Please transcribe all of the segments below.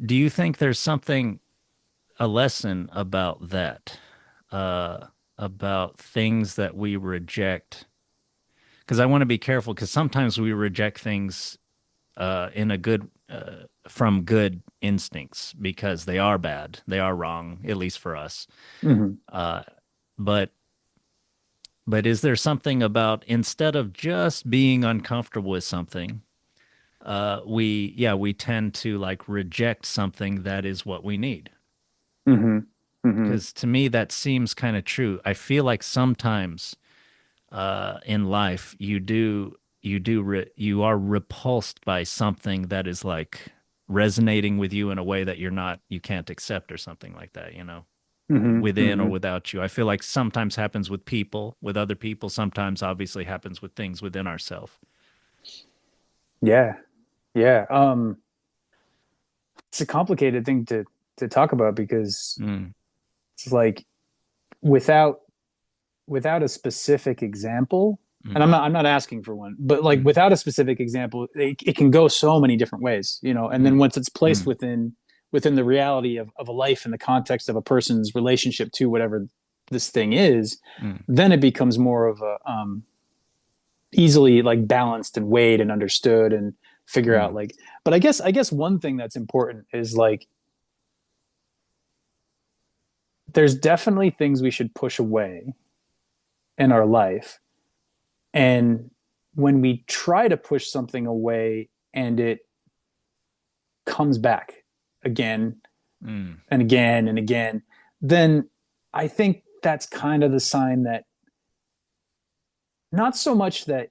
Do you think there's something, a lesson about that, about things that we reject? Because I want to be careful, because sometimes we reject things in a good, from good instincts because they are bad, they are wrong, at least for us. Hmm. Uh, but but is there something about instead of just being uncomfortable with something, we tend to like reject something that is what we need. Hmm. Hmm. Because to me, that seems kind of true. I feel like sometimes in life, you are repulsed by something that is like resonating with you in a way that you can't accept or something like that, Hmm. within or Hmm. without you. I feel like sometimes happens with people, with other people, sometimes obviously happens with things within ourselves. Yeah. Yeah. It's a complicated thing to talk about because Mm, it's like without without a specific example, and mm, I'm not asking for one, but like mm, without a specific example, it can go so many different ways, you know. And then mm, once it's placed mm, within the reality of a life in the context of a person's relationship to whatever this thing is, mm, then it becomes more of a easily like balanced and weighed and understood and figure out mm, like. But I guess one thing that's important is like there's definitely things we should push away in our life. And when we try to push something away and it comes back again mm, and again and again, then I think that's kind of the sign that not so much that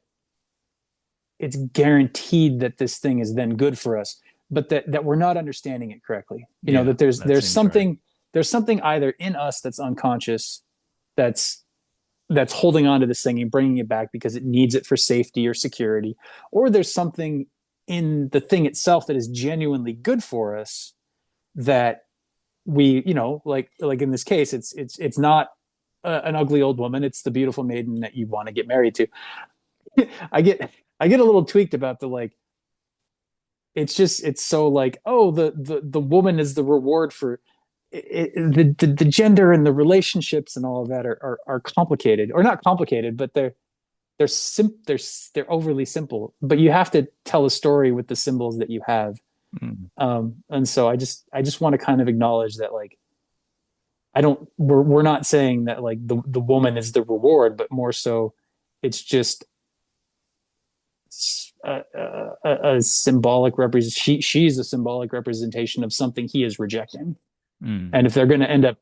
it's guaranteed that this thing is then good for us, but that we're not understanding it correctly. You know, yeah, that there's that there's seems right. something there's something either in us that's unconscious that's that's holding on to this thing and bringing it back because it needs it for safety or security, or there's something in the thing itself that is genuinely good for us that we, you know, like in this case, it's not an ugly old woman; it's the beautiful maiden that you want to get married to. I get I get a little tweaked about the like. It's so like, oh, the woman is the reward for the gender and the relationships and all of that are complicated, or not complicated, but they're overly simple, but you have to tell a story with the symbols that you have. Mm, And so I just want to kind of acknowledge that like I don't we're not saying that like the woman is the reward, but more so it's just a symbolic represent she's a symbolic representation of something he is rejecting. mm, And if they're going to end up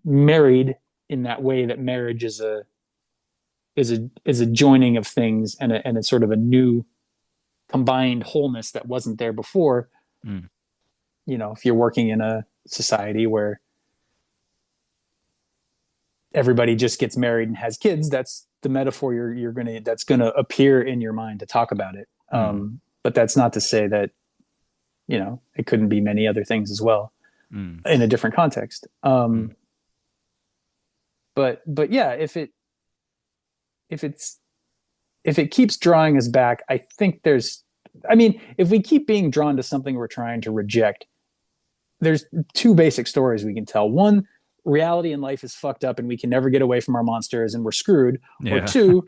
married in that way, that marriage is a joining of things and it's sort of a new combined wholeness that wasn't there before. mm. You know, if you're working in a society where everybody just gets married and has kids, that's the metaphor you're gonna that's gonna appear in your mind to talk about it. Mm, But that's not to say that, you know, it couldn't be many other things as well mm, in a different context. mm. But yeah, if it's if it keeps drawing us back, I think there's I mean, if we keep being drawn to something we're trying to reject, there's two basic stories we can tell. One, reality in life is fucked up and we can never get away from our monsters and we're screwed. Or Yeah. two,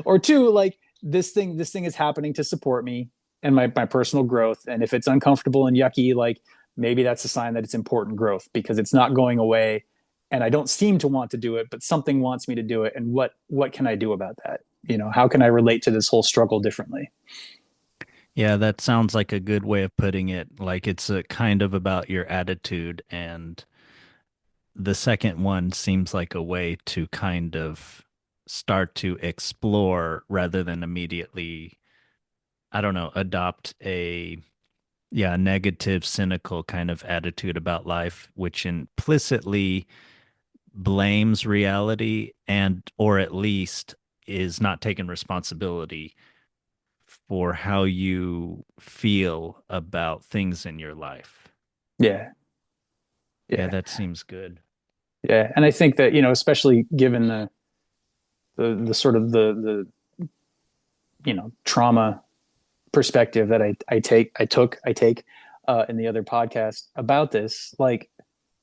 or two, like this thing is happening to support me and my personal growth. And if it's uncomfortable and yucky, like maybe that's a sign that it's important growth because it's not going away and I don't seem to want to do it, but something wants me to do it. And what can I do about that? You know, how can I relate to this whole struggle differently? Yeah, that sounds like a good way of putting it. Like it's a kind of about your attitude, and the second one seems like a way to kind of start to explore rather than immediately, I don't know, adopt a negative, cynical kind of attitude about life, which implicitly blames reality and or at least is not taking responsibility for how you feel about things in your life. Yeah. Yeah, Yeah. that seems good. Yeah. And I think that, you know, especially given the sort of the you know trauma perspective that I take in the other podcast about this. Like